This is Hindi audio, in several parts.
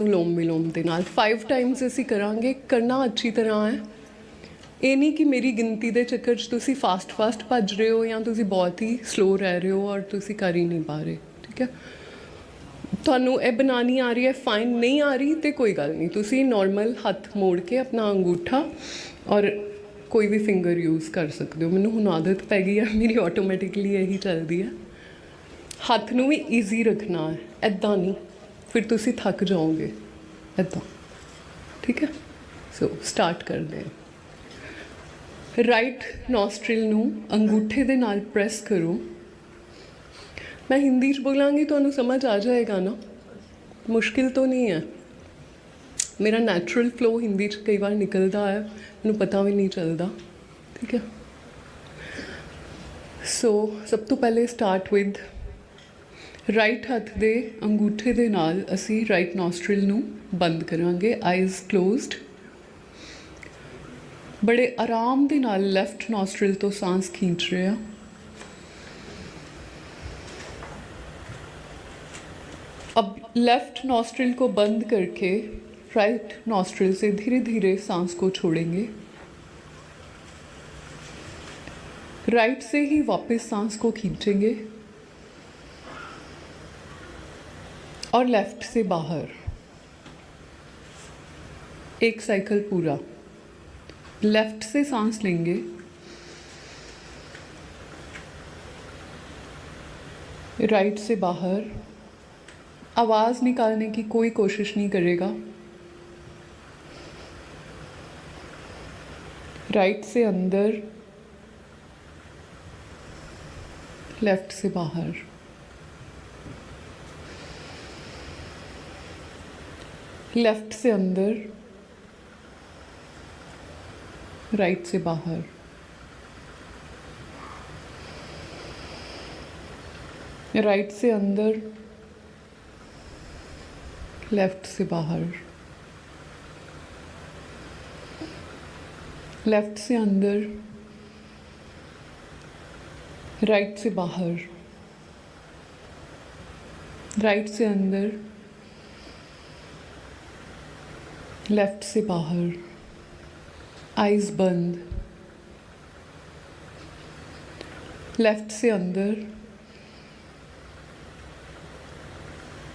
अनुलोम विलोम ਦੇ ਨਾਲ 5 ਟਾਈਮਸ ਅਸੀਂ ਕਰਾਂਗੇ। ਕਰਨਾ ਅੱਛੀ ਤਰ੍ਹਾਂ ਹੈ। ਇਹ ਨਹੀਂ ਕਿ ਮੇਰੀ ਗਿਣਤੀ ਦੇ ਚੱਕਰ 'ਚ ਤੁਸੀਂ ਫਾਸਟ ਭੱਜ ਰਹੇ ਹੋ ਜਾਂ ਤੁਸੀਂ ਬਹੁਤ ਹੀ ਸਲੋ ਰਹਿ ਰਹੇ ਹੋ ਔਰ ਤੁਸੀਂ ਕਰ ਹੀ ਨਹੀਂ ਪਾ ਰਹੇ। ਠੀਕ ਹੈ, ਤੁਹਾਨੂੰ ਇਹ ਬਣਾਉਣੀ ਆ ਰਹੀ ਹੈ ਫਾਈਨ, ਨਹੀਂ ਆ ਰਹੀ ਤੇ ਕੋਈ ਗੱਲ ਨਹੀਂ, ਤੁਸੀਂ ਨੋਰਮਲ ਹੱਥ ਮੋੜ ਕੇ ਆਪਣਾ ਅੰਗੂਠਾ ਔਰ ਕੋਈ ਵੀ ਫਿੰਗਰ ਯੂਜ਼ ਕਰ ਸਕਦੇ ਹੋ। ਮੈਨੂੰ ਹੁਣ ਆਦਤ ਪੈ ਗਈ ਹੈ, ਮੇਰੀ ਆਟੋਮੈਟਿਕਲੀ ਇਹੀ ਚੱਲਦੀ ਹੈ। ਹੱਥ ਨੂੰ ਵੀ ਈਜ਼ੀ ਰੱਖਣਾ ਹੈ, ਇੱਦਾਂ ਨਹੀਂ ਫਿਰ ਤੁਸੀਂ ਥੱਕ ਜਾਓਗੇ ਇੱਦਾਂ। ਠੀਕ ਹੈ, ਸੋ ਸਟਾਰਟ ਕਰਦੇ ਹਾਂ। ਰਾਈਟ ਨੋਸਟ੍ਰਿਲ ਨੂੰ ਅੰਗੂਠੇ ਦੇ ਨਾਲ ਪ੍ਰੈਸ ਕਰੋ। मैं हिंदी च बोलांगी तो समझ आ जाएगा ना, मुश्किल तो नहीं है। मेरा नैचुरल फ्लो हिंदी च कई बार निकलता है, मैनू पता भी नहीं चलता। ठीक है, सो सब तो पहले स्टार्ट विद राइट हथ दे अंगूठे दे नाल असी राइट नॉस्ट्रिल नू बंद करांगे, आइज़ क्लोज्ड। बड़े आराम दे नाल लैफ्ट नॉस्ट्रिल तो सांस खींच रहे हैं। अब लेफ़्ट नॉस्ट्रिल को बंद करके राइट नॉस्ट्रिल से धीरे धीरे सांस को छोड़ेंगे। राइट से ही वापस सांस को खींचेंगे और लेफ़्ट से बाहर एक साइकिल पूरा। लेफ़्ट से सांस लेंगे, राइट से बाहर। आवाज़ निकालने की कोई कोशिश नहीं करेगा। राइट से अंदर, लेफ्ट से बाहर। लेफ्ट से अंदर, राइट से बाहर। राइट से अंदर, लेफ्ट से बाहर। लेफ्ट से अंदर, राइट से बाहर। राइट से अंदर, लेफ्ट से बाहर। आइज़ बंद। लेफ्ट से अंदर,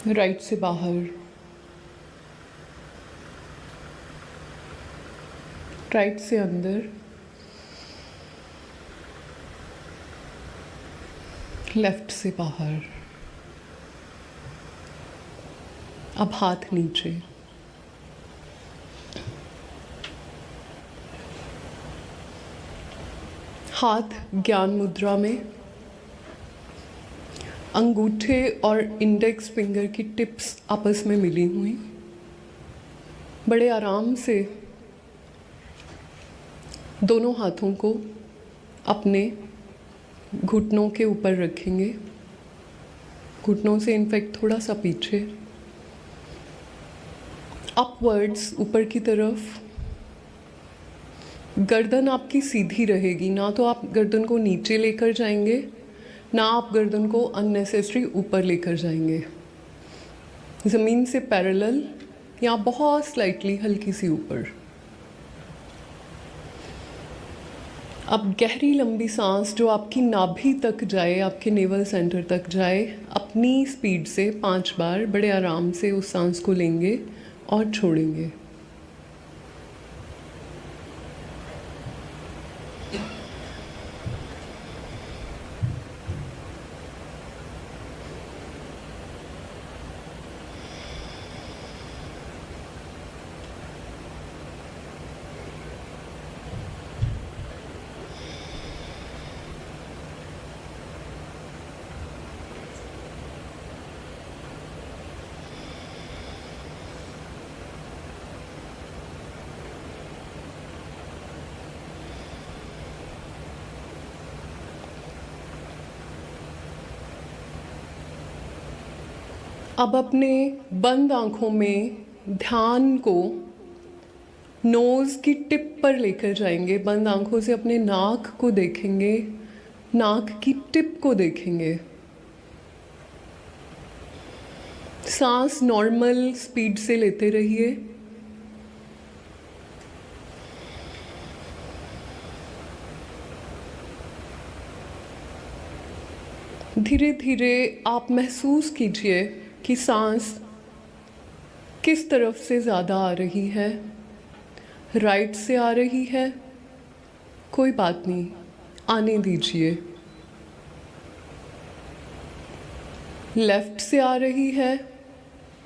राइट से बाहर। राइट से अंदर, लेफ्ट से बाहर। अब हाथ नीचे। हाथ ज्ञान मुद्रा में, अंगूठे और इंडेक्स फिंगर की टिप्स आपस में मिली हुई। बड़े आराम से दोनों हाथों को अपने घुटनों के ऊपर रखेंगे, घुटनों से इनफैक्ट थोड़ा सा पीछे, अपवर्ड्स ऊपर की तरफ। गर्दन आपकी सीधी रहेगी, ना तो आप गर्दन को नीचे लेकर जाएंगे, ना आप गर्दन को अननेसेसरी ऊपर लेकर जाएंगे। ज़मीन से पैरेलल या बहुत स्लाइटली हल्की सी ऊपर। अब गहरी लंबी सांस जो आपकी नाभि तक जाए, आपके नेवल सेंटर तक जाए, अपनी स्पीड से 5 बार बड़े आराम से उस सांस को लेंगे और छोड़ेंगे। अब अपने बंद आँखों में ध्यान को नोज़ की टिप पर लेकर जाएंगे। बंद आँखों से अपने नाक को देखेंगे, नाक की टिप को देखेंगे। सांस नॉर्मल स्पीड से लेते रहिए। धीरे धीरे आप महसूस कीजिए कि सांस किस तरफ से ज़्यादा आ रही है। राइट से आ रही है, कोई बात नहीं, आने दीजिए। लेफ्ट से आ रही है,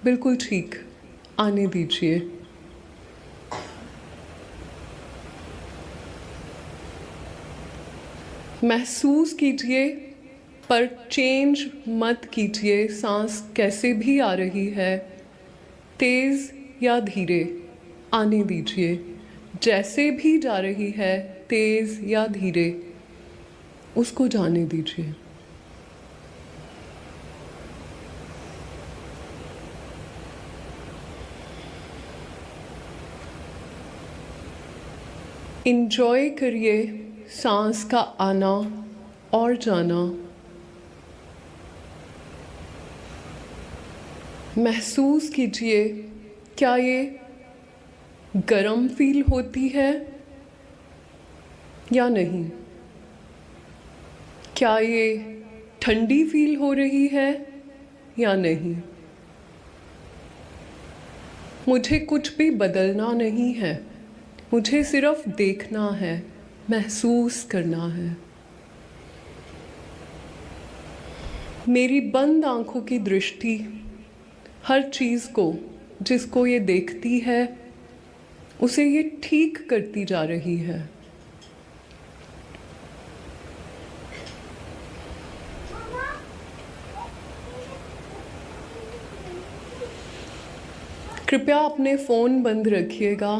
बिल्कुल ठीक, आने दीजिए। महसूस कीजिए पर चेंज मत कीजिए। सांस कैसे भी आ रही है, तेज़ या धीरे, आने दीजिए। जैसे भी जा रही है, तेज़ या धीरे, उसको जाने दीजिए। इंजॉय करिए सांस का आना और जाना। महसूस कीजिए, क्या ये गरम फील होती है या नहीं? क्या ये ठंडी फील हो रही है या नहीं? मुझे कुछ भी बदलना नहीं है, मुझे सिर्फ देखना है, महसूस करना है। मेरी बंद आंखों की दृष्टि हर चीज़ को जिसको ये देखती है उसे ये ठीक करती जा रही है। कृपया अपने फ़ोन बंद रखिएगा।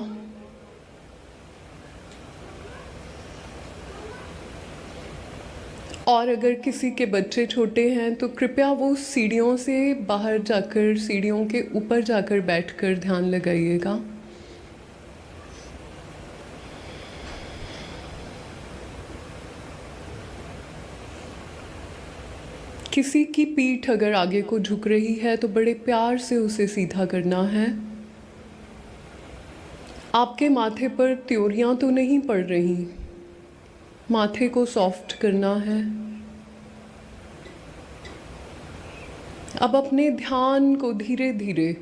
और अगर किसी के बच्चे छोटे हैं तो कृपया वो सीढ़ियों से बाहर जाकर, सीढ़ियों के ऊपर जाकर बैठकर ध्यान लगाइएगा। किसी की पीठ अगर आगे को झुक रही है तो बड़े प्यार से उसे सीधा करना है। आपके माथे पर त्योरियां तो नहीं पड़ रही, माथे को सॉफ्ट करना है। अब अपने ध्यान को धीरे धीरे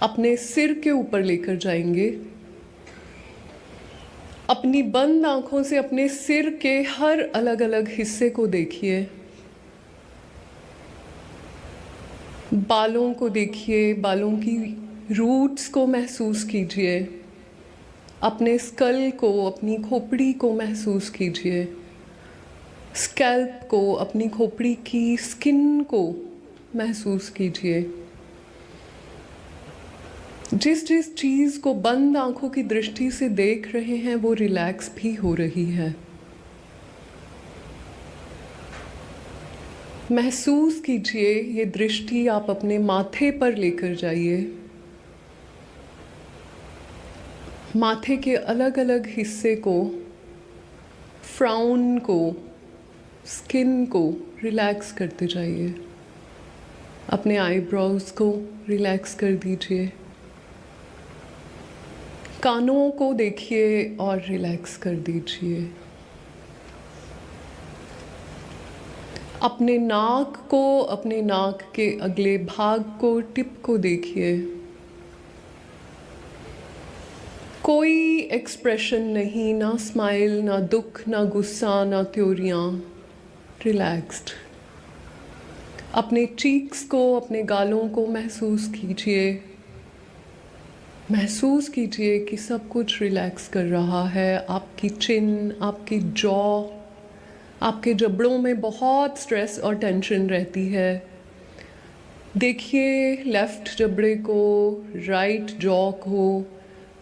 अपने सिर के ऊपर लेकर जाएंगे। अपनी बंद आंखों से अपने सिर के हर अलग अलग हिस्से को देखिए। बालों को देखिए, बालों की रूट्स को महसूस कीजिए। अपने स्कल को, अपनी खोपड़ी को महसूस कीजिए। स्कैल्प को, अपनी खोपड़ी की स्किन को महसूस कीजिए। जिस जिस चीज़ को बंद आंखों की दृष्टि से देख रहे हैं वो रिलैक्स भी हो रही है। महसूस कीजिए ये दृष्टि आप अपने माथे पर लेकर जाइए। माथे के अलग अलग हिस्से को, फ्राउन को, स्किन को रिलैक्स करते जाइए। अपने आईब्रोज को रिलैक्स कर दीजिए। कानों को देखिए और रिलैक्स कर दीजिए। अपने नाक को, अपने नाक के अगले भाग को, टिप को देखिए। कोई एक्सप्रेशन नहीं, ना स्माइल, ना दुख, ना गुस्सा, ना त्योरियां, रिलैक्स्ड। अपने चीक्स को, अपने गालों को महसूस कीजिए। महसूस कीजिए कि सब कुछ रिलैक्स कर रहा है। आपकी चिन, आपकी जॉ, आपके जबड़ों में बहुत स्ट्रेस और टेंशन रहती है। देखिए लेफ्ट जबड़े को, राइट जॉ को,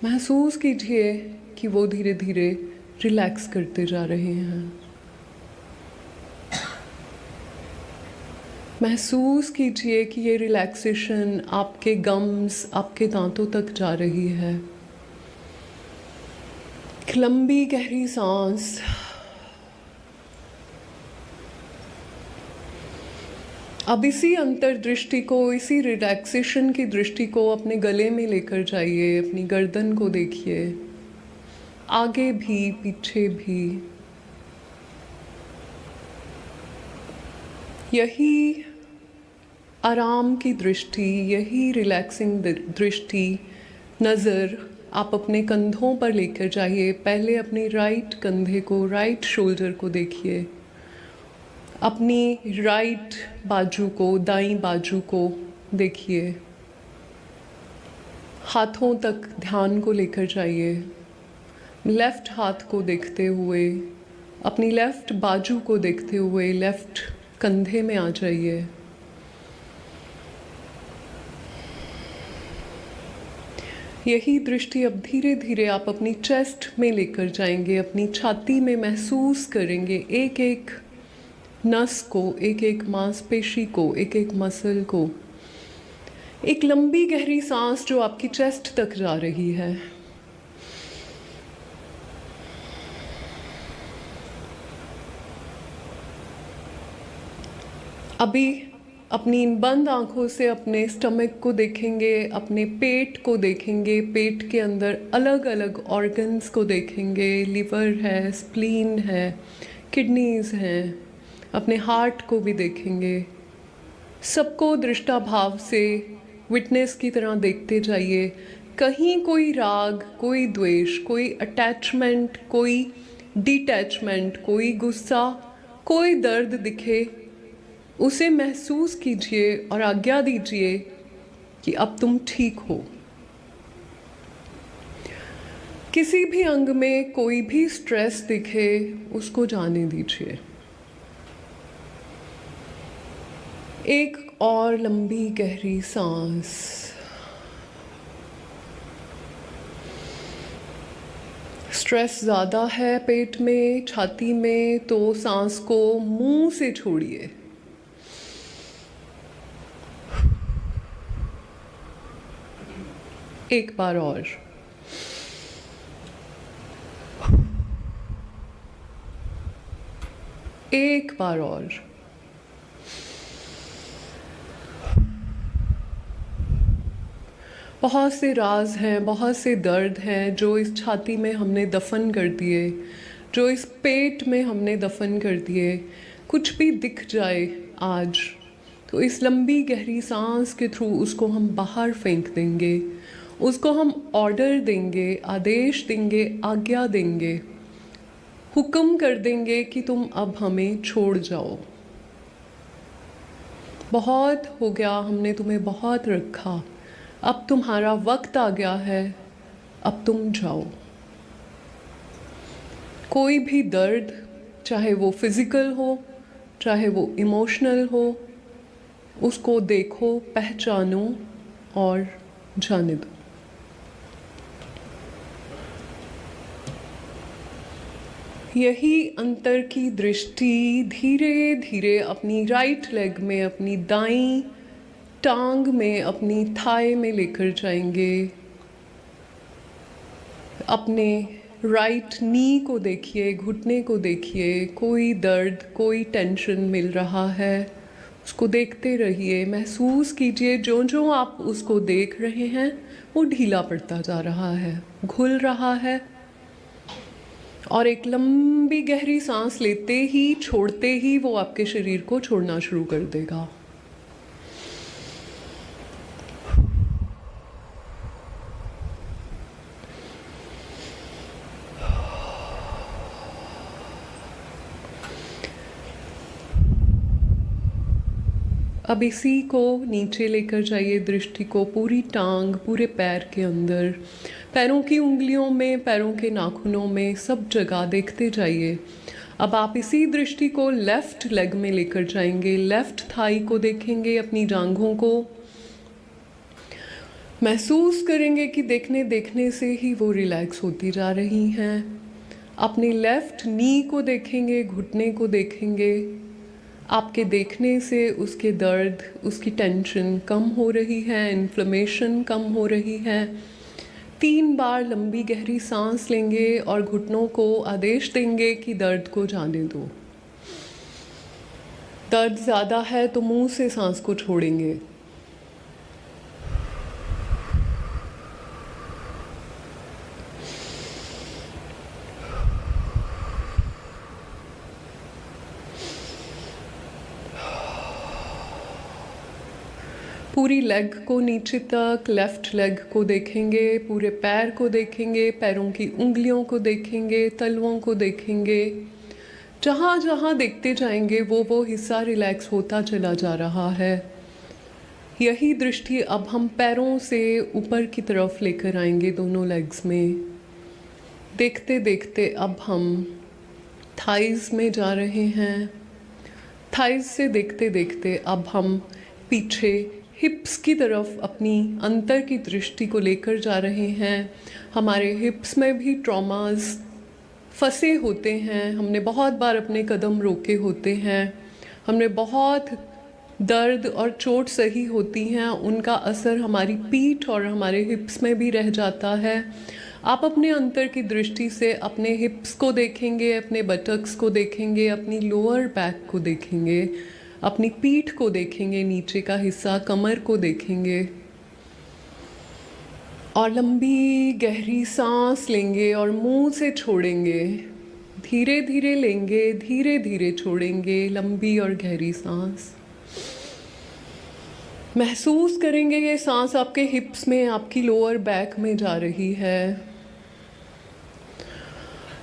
महसूस कीजिए कि वो धीरे धीरे रिलैक्स करते जा रहे हैं। महसूस कीजिए कि ये रिलैक्सेशन आपके गम्स, आपके दांतों तक जा रही है। एक लंबी गहरी सांस। अब इसी अंतर्दृष्टि को, इसी रिलैक्सेशन की दृष्टि को अपने गले में लेकर जाइए। अपनी गर्दन को देखिए, आगे भी पीछे भी। यही आराम की दृष्टि, यही रिलैक्सिंग दृष्टि, नज़र आप अपने कंधों पर लेकर जाइए। पहले अपनी राइट कंधे को, राइट शोल्डर को देखिए, अपनी राइट बाजू को, दाईं बाजू को देखिए। हाथों तक ध्यान को लेकर जाइए। लेफ़्ट हाथ को देखते हुए, अपनी लेफ़्ट बाजू को देखते हुए लेफ़्ट कंधे में आ जाइए। यही दृष्टि अब धीरे धीरे आप अपनी चेस्ट में लेकर जाएंगे, अपनी छाती में महसूस करेंगे एक एक नस को, एक एक मांसपेशी को, एक एक मसल को। एक लंबी गहरी सांस जो आपकी चेस्ट तक जा रही है। अभी अपनी इन बंद आंखों से अपने स्टमक को देखेंगे, अपने पेट को देखेंगे। पेट के अंदर अलग अलग ऑर्गन्स को देखेंगे। लिवर है, स्प्लीन है, किडनीज हैं। अपने हार्ट को भी देखेंगे। सबको दृष्टाभाव से विटनेस की तरह देखते जाइए। कहीं कोई राग, कोई द्वेष, कोई अटैचमेंट, कोई डिटैचमेंट, कोई गुस्सा, कोई दर्द दिखे, उसे महसूस कीजिए और आज्ञा दीजिए कि अब तुम ठीक हो। किसी भी अंग में कोई भी स्ट्रेस दिखे, उसको जाने दीजिए। एक और लंबी गहरी सांस। स्ट्रेस ज़्यादा है पेट में, छाती में, तो सांस को मुंह से छोड़िए। एक बार और। एक बार और। बहुत से राज हैं, बहुत से दर्द हैं जो इस छाती में हमने दफन कर दिए, जो इस पेट में हमने दफन कर दिए। कुछ भी दिख जाए आज तो इस लंबी गहरी सांस के थ्रू उसको हम बाहर फेंक देंगे। उसको हम ऑर्डर देंगे, आदेश देंगे, आज्ञा देंगे, हुक्म कर देंगे कि तुम अब हमें छोड़ जाओ। बहुत हो गया, हमने तुम्हें बहुत रखा, अब तुम्हारा वक्त आ गया है, अब तुम जाओ। कोई भी दर्द, चाहे वो फिज़िकल हो, चाहे वो इमोशनल हो, उसको देखो, पहचानो और जाने दो। यही अंतर की दृष्टि धीरे धीरे अपनी राइट लेग में, अपनी दाईं टांग में, अपनी थाई में लेकर जाएंगे। अपने राइट नी को देखिए, घुटने को देखिए। कोई दर्द, कोई टेंशन मिल रहा है, उसको देखते रहिए, महसूस कीजिए। जो जो आप उसको देख रहे हैं वो ढीला पड़ता जा रहा है, घुल रहा है। और एक लंबी गहरी सांस लेते ही, छोड़ते ही वो आपके शरीर को छोड़ना शुरू कर देगा। अब इसी को नीचे लेकर जाइए, दृष्टि को पूरी टांग, पूरे पैर के अंदर, पैरों की उंगलियों में, पैरों के नाखूनों में, सब जगह देखते जाइए। अब आप इसी दृष्टि को लेफ़्ट लेग में लेकर जाएंगे। लेफ़्ट थाई को देखेंगे, अपनी जांघों को महसूस करेंगे कि देखने देखने से ही वो रिलैक्स होती जा रही हैं। अपनी लेफ़्ट नी को देखेंगे, घुटने को देखेंगे। आपके देखने से उसके दर्द, उसकी टेंशन कम हो रही है, इन्फ्लेमेशन कम हो रही है। 3 बार लंबी गहरी सांस लेंगे और घुटनों को आदेश देंगे कि दर्द को जाने दो। दर्द ज़्यादा है तो मुंह से सांस को छोड़ेंगे। पूरी लेग को नीचे तक, लेफ्ट लेग को देखेंगे, पूरे पैर को देखेंगे, पैरों की उंगलियों को देखेंगे, तलवों को देखेंगे। जहाँ जहाँ देखते जाएंगे वो हिस्सा रिलैक्स होता चला जा रहा है। यही दृष्टि अब हम पैरों से ऊपर की तरफ लेकर आएंगे, दोनों लेग्स में। देखते देखते अब हम थाइज़ में जा रहे हैं। थाइज़ से देखते देखते अब हम पीछे हिप्स की तरफ अपनी अंतर की दृष्टि को लेकर जा रहे हैं। हमारे हिप्स में भी ट्रॉमास फंसे होते हैं, हमने बहुत बार अपने कदम रोके होते हैं, हमने बहुत दर्द और चोट सही होती हैं, उनका असर हमारी पीठ और हमारे हिप्स में भी रह जाता है। आप अपने अंतर की दृष्टि से अपने हिप्स को देखेंगे, अपने बटक्स को देखेंगे, अपनी लोअर बैक को देखेंगे, अपनी पीठ को देखेंगे, नीचे का हिस्सा कमर को देखेंगे और लंबी गहरी सांस लेंगे और मुंह से छोड़ेंगे। धीरे धीरे लेंगे, धीरे धीरे छोड़ेंगे, लंबी और गहरी सांस। महसूस करेंगे ये सांस आपके हिप्स में, आपकी लोअर बैक में जा रही है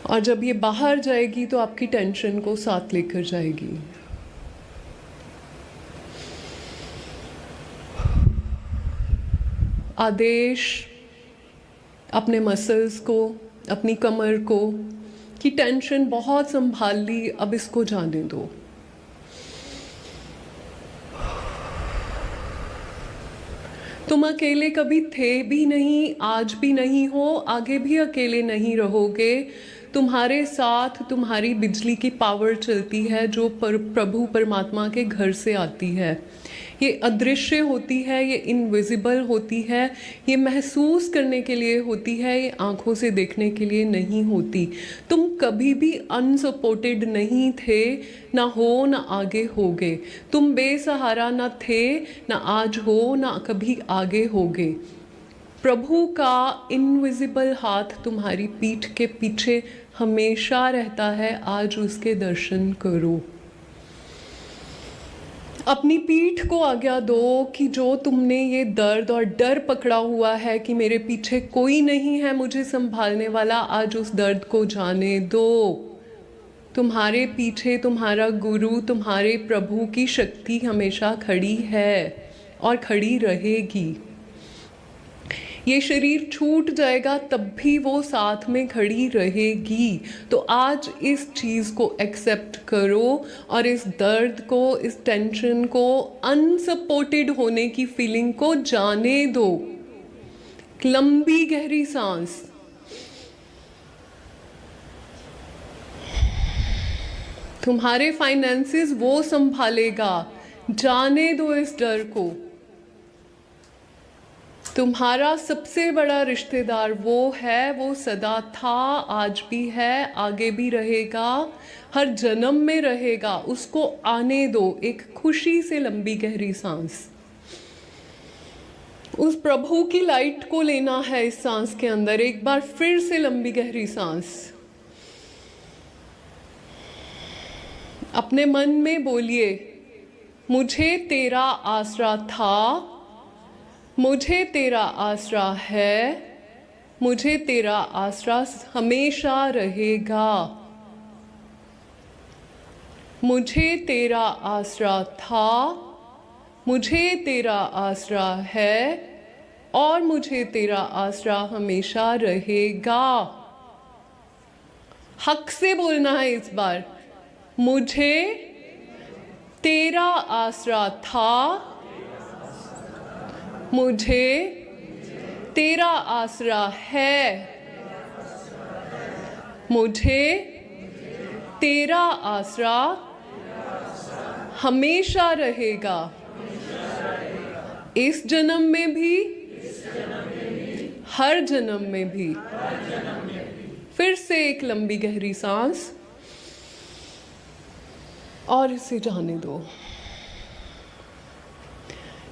और जब ये बाहर जाएगी तो आपकी टेंशन को साथ लेकर जाएगी। आदेश अपने मसल्स को, अपनी कमर को कि टेंशन बहुत संभाल ली, अब इसको जाने दो। तुम अकेले कभी थे भी नहीं, आज भी नहीं हो, आगे भी अकेले नहीं रहोगे। तुम्हारे साथ तुम्हारी बिजली की पावर चलती है जो प्रभु परमात्मा के घर से आती है। ये अदृश्य होती है, ये इनविजिबल होती है, ये महसूस करने के लिए होती है, ये आँखों से देखने के लिए नहीं होती। तुम कभी भी अनसपोर्टेड नहीं थे, ना हो ना आगे होगे। तुम बेसहारा ना थे, ना आज हो, ना कभी आगे होगे। प्रभु का इनविजिबल हाथ तुम्हारी पीठ के पीछे हमेशा रहता है। आज उसके दर्शन करो। अपनी पीठ को आज्ञा दो कि जो तुमने ये दर्द और डर पकड़ा हुआ है कि मेरे पीछे कोई नहीं है मुझे संभालने वाला, आज उस दर्द को जाने दो। तुम्हारे पीछे तुम्हारा गुरु, तुम्हारे प्रभु की शक्ति हमेशा खड़ी है और खड़ी रहेगी। ये शरीर छूट जाएगा तब भी वो साथ में खड़ी रहेगी। तो आज इस चीज़ को एक्सेप्ट करो और इस दर्द को, इस टेंशन को, अनसपोर्टेड होने की फीलिंग को जाने दो। लंबी गहरी सांस। तुम्हारे फाइनेंसेस वो संभालेगा, जाने दो इस डर को। तुम्हारा सबसे बड़ा रिश्तेदार वो है, वो सदा था, आज भी है, आगे भी रहेगा, हर जन्म में रहेगा। उसको आने दो। एक खुशी से लंबी गहरी सांस। उस प्रभु की लाइट को लेना है इस सांस के अंदर। एक बार फिर से लंबी गहरी सांस। अपने मन में बोलिए, मुझे तेरा आसरा था, मुझे तेरा आसरा है, मुझे तेरा आसरा हमेशा रहेगा। मुझे तेरा आसरा था, मुझे तेरा आसरा है और मुझे तेरा आसरा हमेशा रहेगा। हक से बोलना है इस बार। मुझे तेरा आसरा था, मुझे तेरा आसरा है, मुझे तेरा आसरा हमेशा रहेगा। इस जन्म में भी, हर जन्म में भी। फिर से एक लंबी गहरी सांस। और इसे जाने दो।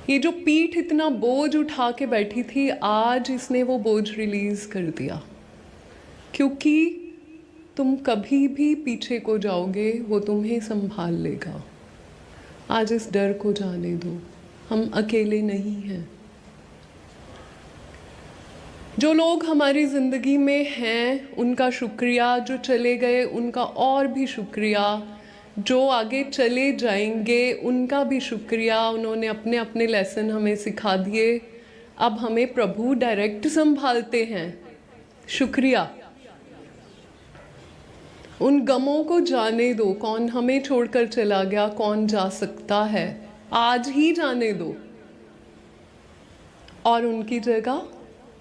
ये जो पीठ इतना बोझ उठा के बैठी थी, आज इसने वो बोझ रिलीज कर दिया, क्योंकि तुम कभी भी पीछे को जाओगे वो तुम्हें संभाल लेगा। आज इस डर को जाने दो, हम अकेले नहीं हैं। जो लोग हमारी ज़िंदगी में हैं उनका शुक्रिया, जो चले गए उनका और भी शुक्रिया, जो आगे चले जाएंगे उनका भी शुक्रिया। उन्होंने अपने अपने लेसन हमें सिखा दिए, अब हमें प्रभु डायरेक्ट संभालते हैं। शुक्रिया। उन गमों को जाने दो, कौन हमें छोड़कर चला गया, कौन जा सकता है, आज ही जाने दो और उनकी जगह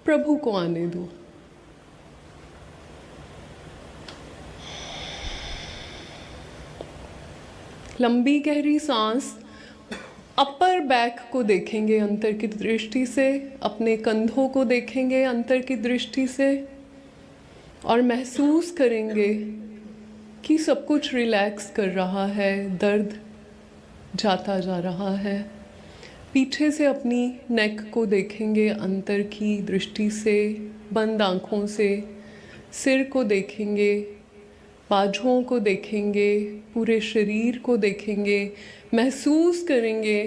प्रभु को आने दो। लंबी गहरी सांस, अपर बैक को देखेंगे अंतर की दृष्टि से, अपने कंधों को देखेंगे अंतर की दृष्टि से और महसूस करेंगे कि सब कुछ रिलैक्स कर रहा है, दर्द जाता जा रहा है। पीछे से अपनी नेक को देखेंगे अंतर की दृष्टि से, बंद आँखों से, सिर को देखेंगे, बाजुओं को देखेंगे, पूरे शरीर को देखेंगे। महसूस करेंगे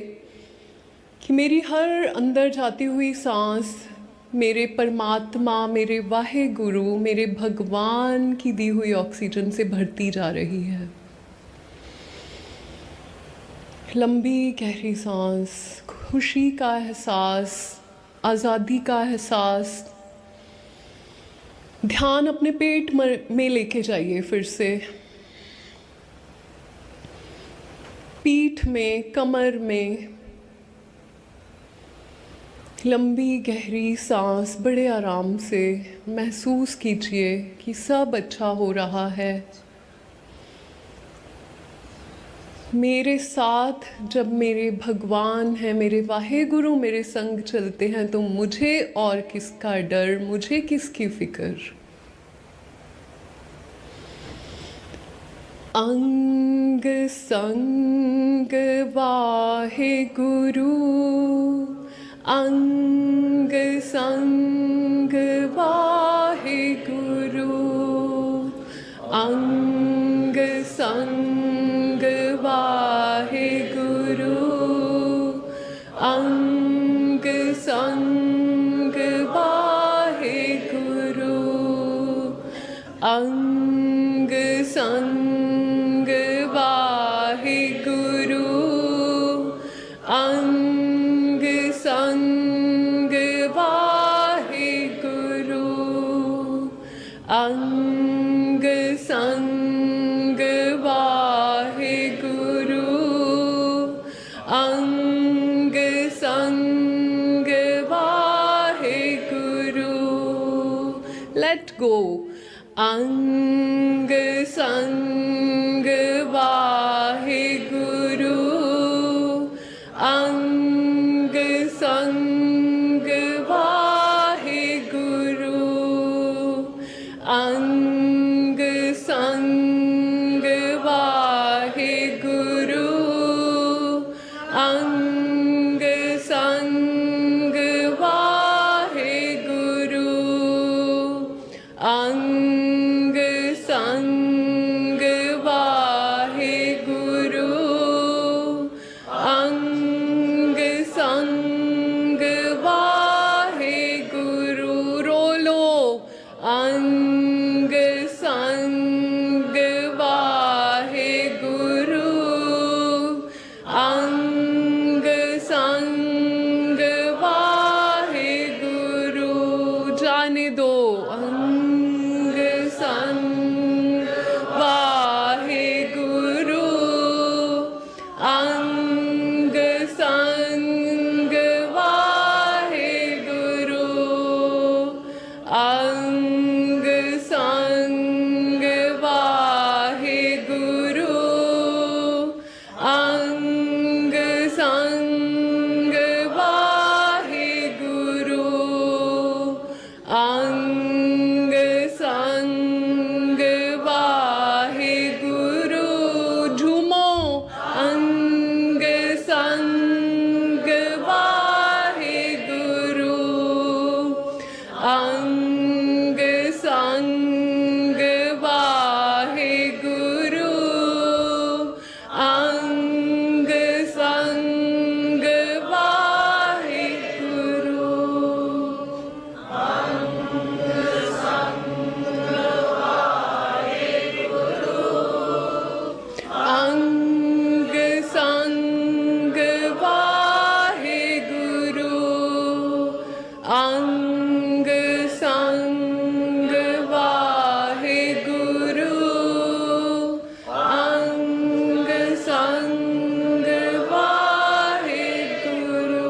कि मेरी हर अंदर जाती हुई सांस मेरे परमात्मा, मेरे वाहे गुरु, मेरे भगवान की दी हुई ऑक्सीजन से भरती जा रही है। लंबी गहरी सांस, खुशी का एहसास, आज़ादी का एहसास। ध्यान अपने पेट में लेके जाइए फिर से, पीठ में, कमर में। लंबी गहरी सांस, बड़े आराम से महसूस कीजिए कि सब अच्छा हो रहा है। मेरे साथ जब मेरे भगवान हैं, मेरे वाहे गुरु मेरे संग चलते हैं, तो मुझे और किसका डर, मुझे किसकी फिक्र। अंग संग वाहे गुरु, अंग संग वाहे गुरु, अंग संग वाहे गुरु, अंग संग वाहे गुरु, अंग संग वाहे गुरु, अंग संग वाहे गुरु, अंग संग वाहे गुरु, अंग संग वाहे गुरु। Let go. अंग संग वाहे गुरु, अंग संग वाहे गुरु, अंग संग वाहे गुरु, अंग संग वाहे गुरु, अंग संग वाहे गुरु, अंग संग वाहे गुरु। रोलो। अंग संग वाहे गुरु, अंग संग वाहे गुरु। जाने दो। अंग संग वाहे गुरु, अंग संग वाहे गुरु, अंग संग वाहे गुरु, अंग संग वाहे गुरु, अंग संग वाहे गुरु। झूमो। ਅੰਗ ਸੰਗ ਵਾਹਿਗੁਰੂ ਅੰਗ ਸੰਗ ਵਾਹਿਗੁਰੂ ਅੰਗ ਸੰਗ ਵਾਹਿਗੁਰੂ ਅੰਗ ਸੰਗ ਵਾਹਿਗੁਰੂ ਅੰਗ ਸੰਗ ਵਾਹਿਗੁਰੂ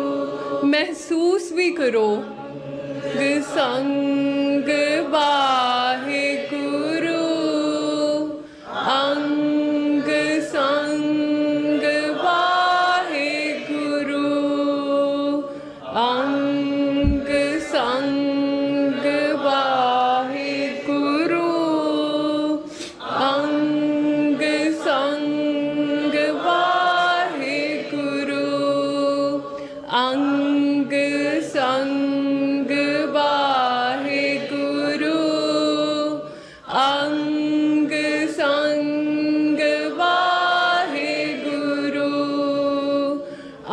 ਮਹਿਸੂਸ ਵੀ ਕਰੋ ਅੰਗ ਸੰਗ ਵਾਹਿਗੁਰੂ ਅੰਗ ਸੰਗ ਵਾਹਿਗੁਰੂ ਅੰਗ ਸੰਗ ਵਾਹਿਗੁਰੂ ਅੰਗ ਸੰਗ ਵਾਹਿਗੁਰੂ ਅੰਗ ਸੰਗ ਵਾਹਿਗੁਰੂ ਅੰਗ ਸੰਗ ਵਾਹਿਗੁਰੂ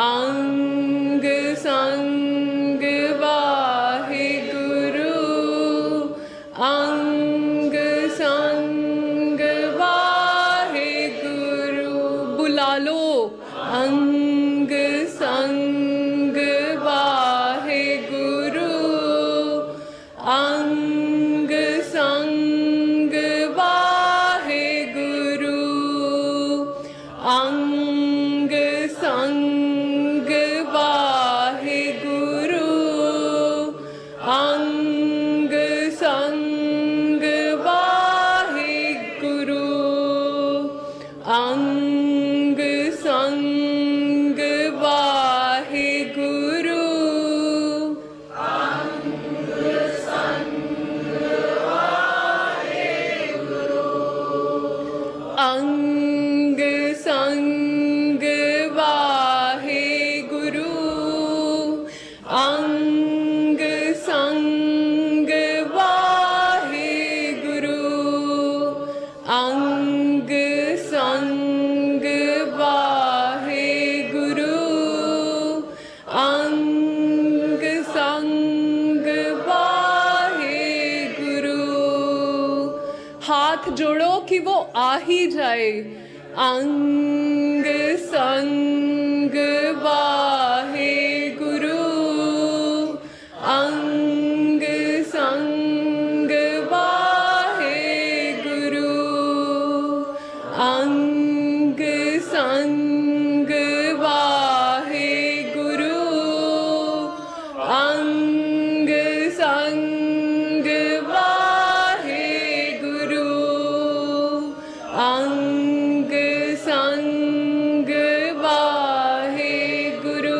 ਅੰਗ ਸੰਗ ਵਾਹਿਗੁਰੂ ਅੰਗ ਸੰਗ ਵਾਹਿਗੁਰੂ ਬੁਲਾ ਲੋ ਅੰਗ ਸੰਗ ਵਾਹਿਗੁਰੂ ਅੰਗ ਸੰਗ ਵਾਹਿਗੁਰੂ ਅੰਗ ਸੰਗ ਵਾਹਿਗੁਰੂ ਅੰਗ ਸੰਗ ਵਾਹਿਗੁਰੂ ਅੰਗ ਸੰਗ ਵਾਹਿਗੁਰੂ ਅੰਗ ਸੰਗ ਵਾਹਿਗੁਰੂ ਅੰਗ ਸੰਗ ਵਾਹਿਗੁਰੂ ਅੰਗ ਸੰਗ ਵਾਹਿਗੁਰੂ ਅੰਗ ਸੰਗ ਵਾਹਿਗੁਰੂ हाथ जोड़ो कि वो आ ही जाए अंग संग वाहिगुरू अंग संग वाहिगुरू अंग संग वाहिगुरू अंग संग वाहिगुरू अंग संग वाहिगुरू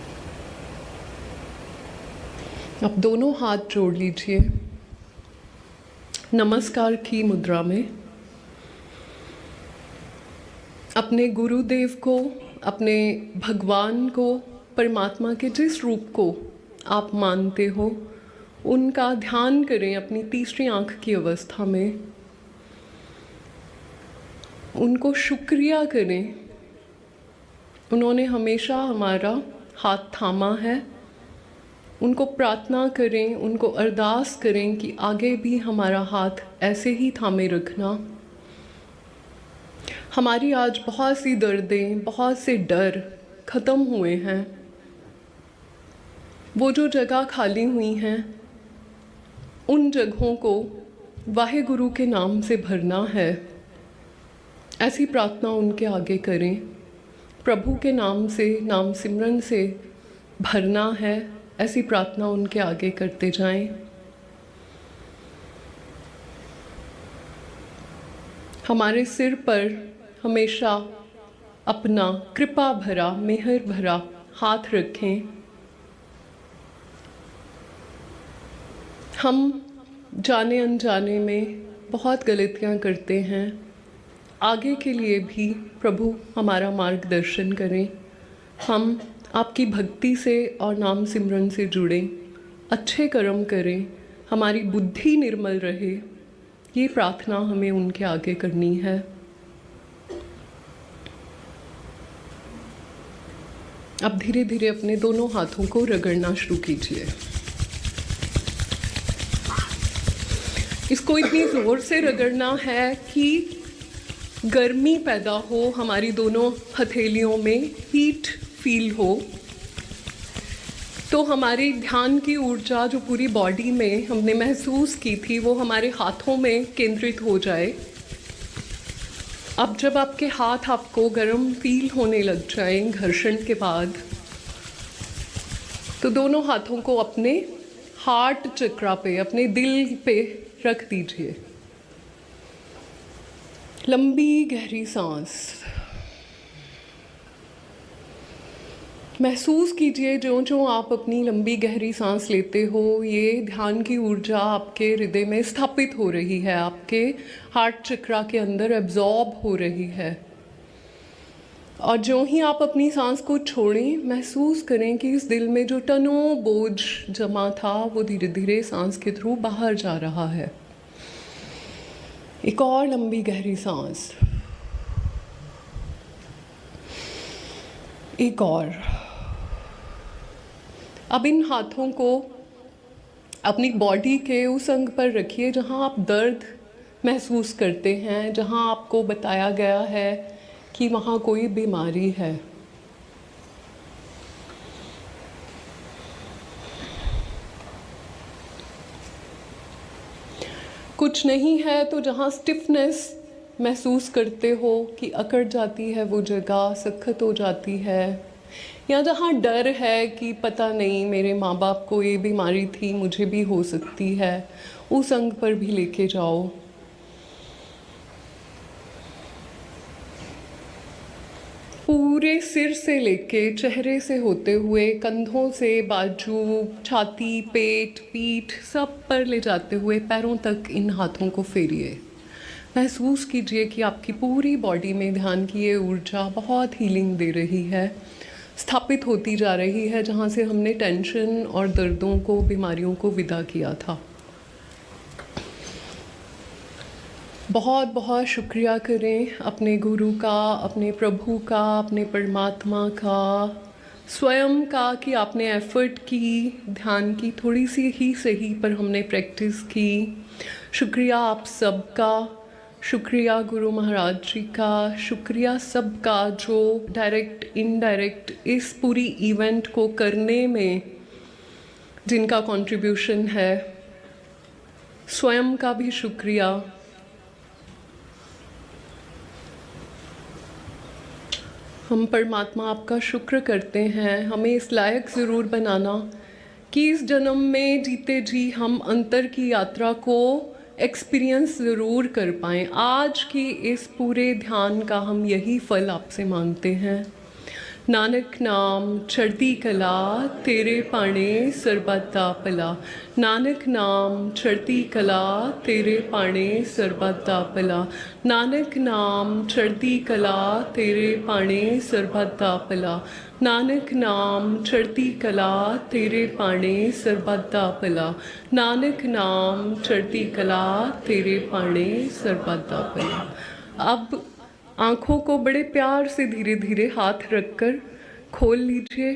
अब दोनों हाथ जोड़ लीजिए नमस्कार की मुद्रा में। अपने गुरुदेव को, अपने भगवान को, परमात्मा के जिस रूप को आप मानते हो उनका ध्यान करें अपनी तीसरी आंख की अवस्था में। उनको शुक्रिया करें, उन्होंने हमेशा हमारा हाथ थामा है। उनको प्रार्थना करें, उनको अरदास करें कि आगे भी हमारा हाथ ऐसे ही थामे रखना। हमारी आज बहुत सी दर्दें, बहुत से डर ख़त्म हुए हैं। वो जो जगह खाली हुई हैं उन जगहों को वाहेगुरु के नाम से भरना है। ऐसी प्रार्थना उनके आगे करें, प्रभु के नाम से, नाम सिमरन से भरना है। ऐसी प्रार्थना उनके आगे करते जाएं। हमारे सिर पर हमेशा अपना कृपा भरा, मेहर भरा हाथ रखें। हम जाने अनजाने में बहुत गलतियां करते हैं। आगे के लिए भी प्रभु हमारा मार्गदर्शन करें। हम आपकी भक्ति से और नाम सिमरन से जुड़ें, अच्छे कर्म करें, हमारी बुद्धि निर्मल रहे। ये प्रार्थना हमें उनके आगे करनी है। अब धीरे धीरे अपने दोनों हाथों को रगड़ना शुरू कीजिए। इसको इतनी ज़ोर से रगड़ना है कि गर्मी पैदा हो, हमारी दोनों हथेलियों में हीट फील हो, तो हमारी ध्यान की ऊर्जा जो पूरी बॉडी में हमने महसूस की थी वो हमारे हाथों में केंद्रित हो जाए। अब जब आपके हाथ आपको गर्म फील होने लग जाएं घर्षण के बाद, तो दोनों हाथों को अपने हार्ट चक्रा पे, अपने दिल पे रख दीजिए। लंबी गहरी सांस महसूस कीजिए। जो जो आप अपनी लंबी गहरी सांस लेते हो, ये ध्यान की ऊर्जा आपके हृदय में स्थापित हो रही है, आपके हार्ट चक्रा के अंदर एब्जॉर्ब हो रही है। और जो ही आप अपनी सांस को छोड़ें, महसूस करें कि इस दिल में जो टनों बोझ जमा था वो धीरे धीरे सांस के थ्रू बाहर जा रहा है। एक और लंबी गहरी सांस, एक और। अब इन हाथों को अपनी बॉडी के उस अंग पर रखिए जहां आप दर्द महसूस करते हैं, जहां आपको बताया गया है कि वहाँ कोई बीमारी है। कुछ नहीं है तो जहाँ स्टिफनेस महसूस करते हो कि अकड़ जाती है, वो जगह सख्त हो जाती है, या जहाँ डर है कि पता नहीं मेरे माँ बाप को ये बीमारी थी, मुझे भी हो सकती है, उस अंग पर भी लेके जाओ। पूरे सिर से लेके चेहरे से होते हुए कंधों से बाजू, छाती, पेट, पीठ सब पर ले जाते हुए पैरों तक इन हाथों को फेरिए। महसूस कीजिए कि आपकी पूरी बॉडी में ध्यान की ये ऊर्जा बहुत हीलिंग दे रही है, स्थापित होती जा रही है, जहाँ से हमने टेंशन और दर्दों को, बीमारियों को विदा किया था। बहुत बहुत शुक्रिया करें अपने गुरु का, अपने प्रभु का, अपने परमात्मा का, स्वयं का कि आपने एफर्ट की, ध्यान की थोड़ी सी ही सही पर हमने प्रैक्टिस की। शुक्रिया आप सबका, शुक्रिया गुरु महाराज जी का, शुक्रिया सबका जो डायरेक्ट इनडायरेक्ट इस पूरी इवेंट को करने में जिनका कंट्रीब्यूशन है। स्वयं का भी शुक्रिया। हम परमात्मा आपका शुक्र करते हैं, हमें इस लायक ज़रूर बनाना कि इस जन्म में जीते जी हम अंतर की यात्रा को एक्सपीरियंस ज़रूर कर पाएँ। आज की इस पूरे ध्यान का हम यही फल आपसे मांगते हैं। नानक नाम चढ़ती कला तेरे पाणे सरबत दा भला। नानक नाम चढ़ती कला तेरे पाणे सरबत दा भला। नानक नाम चढ़ती कला तेरे पाणे सरबत दा भला। नानक नाम चढ़ती कला तेरे पाणे सरबत दा भला। नानक नाम चढ़ती कला तेरे पाणे सरबत दा भला। अब आँखों को बड़े प्यार से धीरे धीरे हाथ रखकर खोल लीजिए।